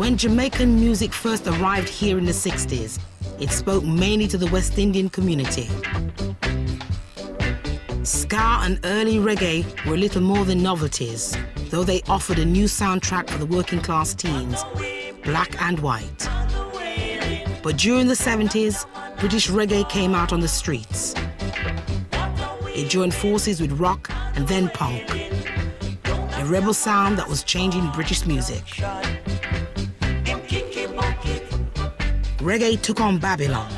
When Jamaican music first arrived here in the 60s, it spoke mainly to the West Indian community. Ska and early reggae were little more than novelties, though they offered a new soundtrack for the working class teens, black and white. But during the 70s, British reggae came out on the streets. It joined forces with rock and then punk, a rebel sound that was changing British music. Reggae took on Babylon,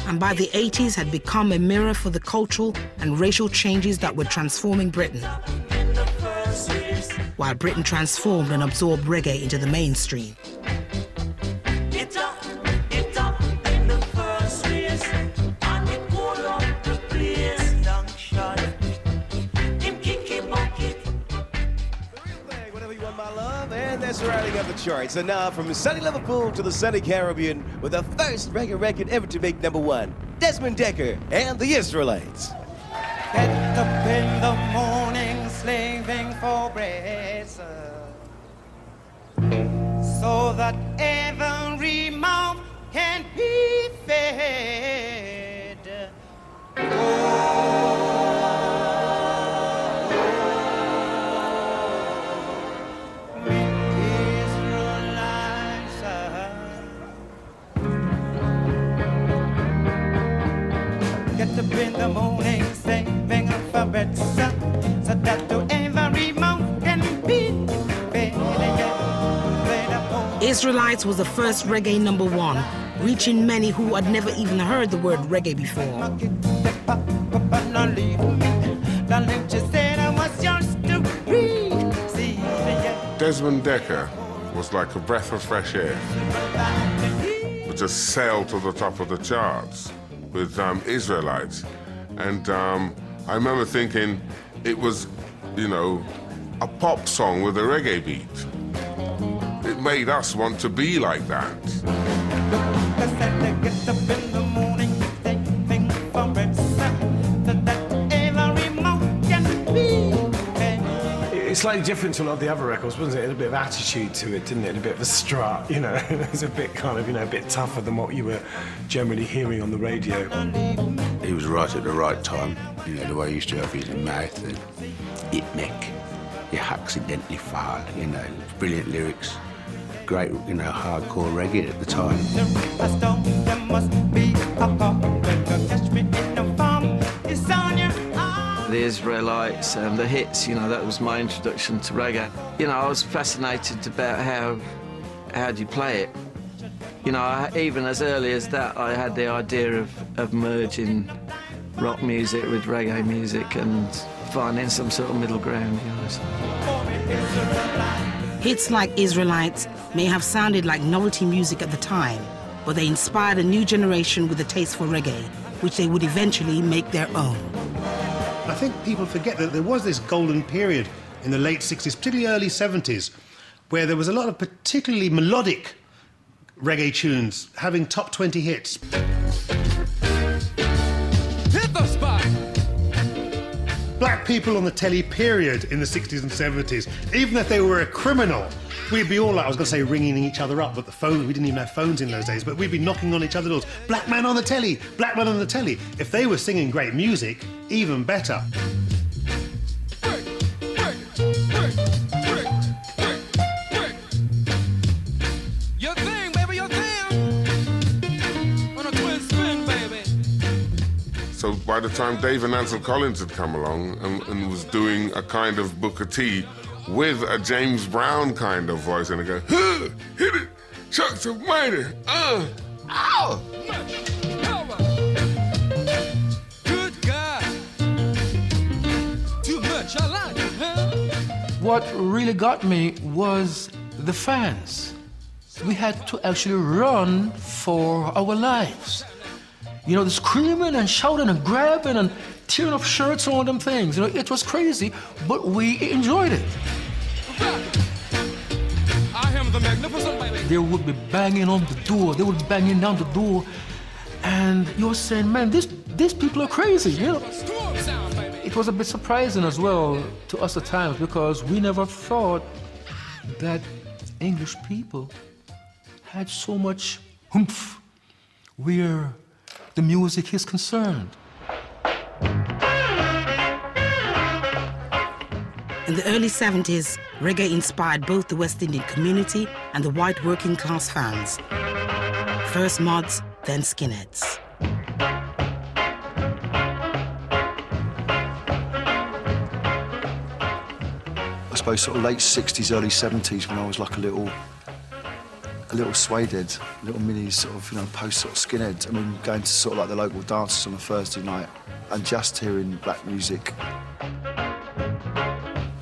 and by the 80s had become a mirror for the cultural and racial changes that were transforming Britain, while Britain transformed and absorbed reggae into the mainstream. That's riding up the charts. And now from sunny Liverpool to the sunny Caribbean with the first reggae record ever to make #1, Desmond Dekker and the Israelites. Get up in the morning slaving for bread, so that every mouth can be fed. Get up in the morning, saving for bread, so that every mouth can be fed. Israelites was the first reggae #1, reaching many who had never even heard the word reggae before. Desmond Dekker was like a breath of fresh air. It just sailed to the top of the charts with Israelites. And I remember thinking it was, you know, a pop song with a reggae beat. It made us want to be like that. It's slightly different to a lot of the other records, wasn't it? It had a bit of attitude to it, didn't it? A bit of a strut, you know. It was a bit kind of, you know, a bit tougher than what you were generally hearing on the radio. He was right at the right time. You know, the way he used to have his mouth and it neck, you accidentally fall, you know. Brilliant lyrics. Great, you know, hardcore reggae at the time. The Israelites and the hits, you know, that was my introduction to reggae. You know, I was fascinated about how do you play it. You know, even as early as that, I had the idea of merging rock music with reggae music and finding some sort of middle ground, you know. So. Hits like Israelites may have sounded like novelty music at the time, but they inspired a new generation with a taste for reggae, which they would eventually make their own. I think people forget that there was this golden period in the late 60s, particularly early 70s, where there was a lot of particularly melodic reggae tunes having top 20 hits. Hit the spot! Black people on the telly period in the 60s and 70s, even if they were a criminal, we'd be all like, I was going to say ringing each other up, but the phone, we didn't even have phones in those days, but we'd be knocking on each other's doors. Black man on the telly, black man on the telly. If they were singing great music, even better. Your thing, baby, your thing. On a twin spin, baby. So by the time Dave and Ansel Collins had come along and was doing a kind of Booker T with a James Brown kind of voice, and they go, huh, hit it, Chucks of Mighty, ow! Good God. Too much, I like it, huh? What really got me was the fans. We had to actually run for our lives. You know, the screaming and shouting and grabbing and tearing off shirts and all them things. You know, it was crazy, but we enjoyed it. I am the magnificent baby. They would be banging on the door. They would be banging down the door. And you're saying, man, these people are crazy, you know. It was a bit surprising as well to us at times because we never thought that English people had so much oomph where the music is concerned. In the early 70s, reggae inspired both the West Indian community and the white working class fans. First mods, then skinheads. I suppose sort of late 60s, early 70s when I was like a little suede head, little mini sort of, post sort of skinhead. I mean, going to sort of like the local dances on a Thursday night and just hearing black music.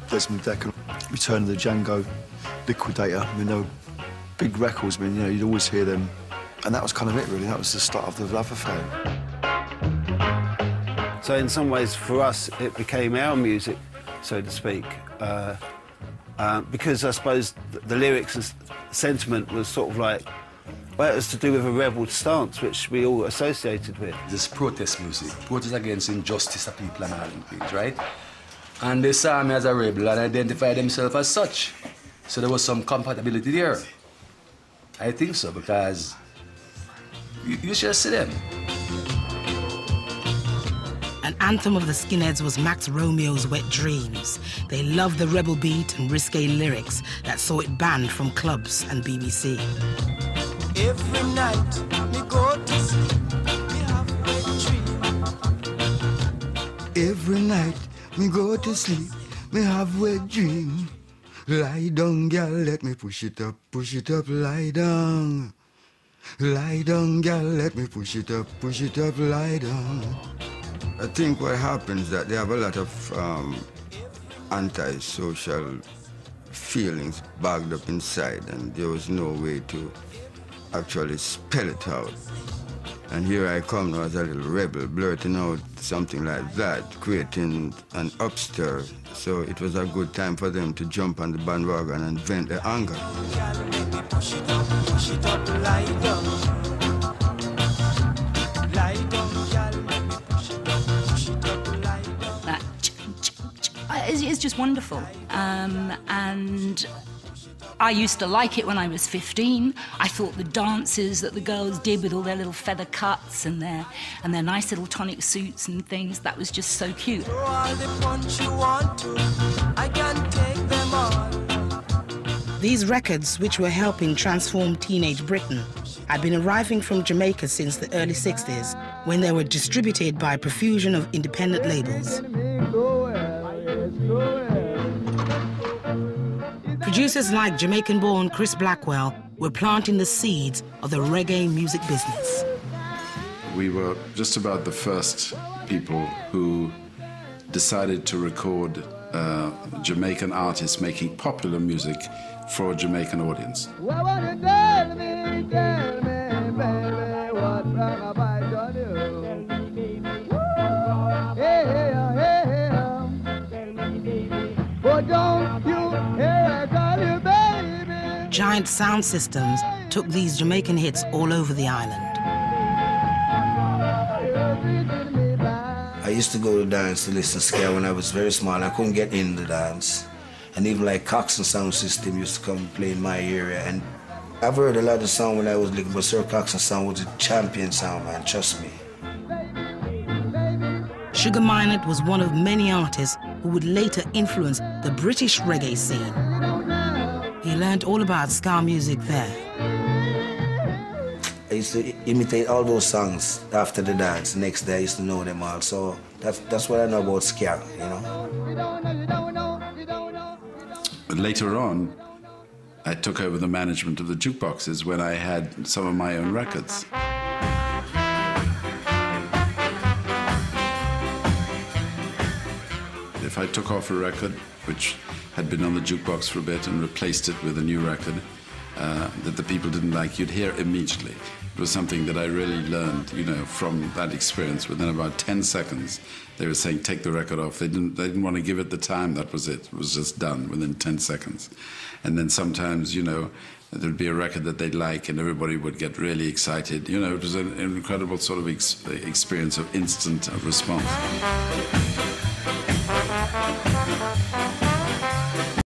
Desmond Decker, Return of the Django, Liquidator. I mean, they were big records. I mean, you'd always hear them. And that was kind of it, really. That was the start of the love affair. So in some ways, for us, it became our music, so to speak. Because I suppose the lyrics and sentiment was sort of like, well, it was to do with a rebel stance, which we all associated with. This protest music, protest against injustice of people and all them things, right? And they saw me as a rebel and identified themselves as such. So there was some compatibility there. I think so, because you should see them. An anthem of the skinheads was Max Romeo's Wet Dreams. They loved the rebel beat and risque lyrics that saw it banned from clubs and BBC. Every night me go to sleep, me have wet dream. Every night me go to sleep, me have wet dream. Lie down, girl, let me push it up, lie down. Lie down, girl, let me push it up, lie down. I think what happens is that they have a lot of anti-social feelings bagged up inside, and there was no way to actually spell it out. And here I come now as a little rebel, blurting out something like that, creating an upstir. So it was a good time for them to jump on the bandwagon and vent their anger. Push it up, lie down. Lie down, girl, let me push it up, lie down. That it's just wonderful. And I used to like it when I was 15. I thought the dances that the girls did with all their little feather cuts and their nice little tonic suits and things, that was just so cute. Throw all the punch you want to, I can take them all. These records, which were helping transform teenage Britain, had been arriving from Jamaica since the early 60s, when they were distributed by a profusion of independent labels. Producers like Jamaican-born Chris Blackwell were planting the seeds of the reggae music business. We were just about the first people who decided to record Jamaican artists making popular music for a Jamaican audience. Giant sound systems took these Jamaican hits all over the island. I used to go to dance to listen to ska when I was very small. I couldn't get in the dance. And even like Coxsone sound system used to come play in my area. And I've heard a lot of sound when I was little, but Sir Coxsone sound was a champion sound, man, trust me. Sugar Minott was one of many artists who would later influence the British reggae scene. He learned all about ska music there. I used to imitate all those songs after the dance. The next day I used to know them all. So that's what I know about ska, you know. But later on, I took over the management of the jukeboxes when I had some of my own records. If I took off a record which had been on the jukebox for a bit and replaced it with a new record that the people didn't like, you'd hear immediately. It was something that I really learned, you know, from that experience. Within about 10 seconds, they were saying, take the record off. They didn't want to give it the time. That was it. It was just done within 10 seconds. And then sometimes, you know, there'd be a record that they'd like and everybody would get really excited. You know, it was an incredible sort of experience of instant response.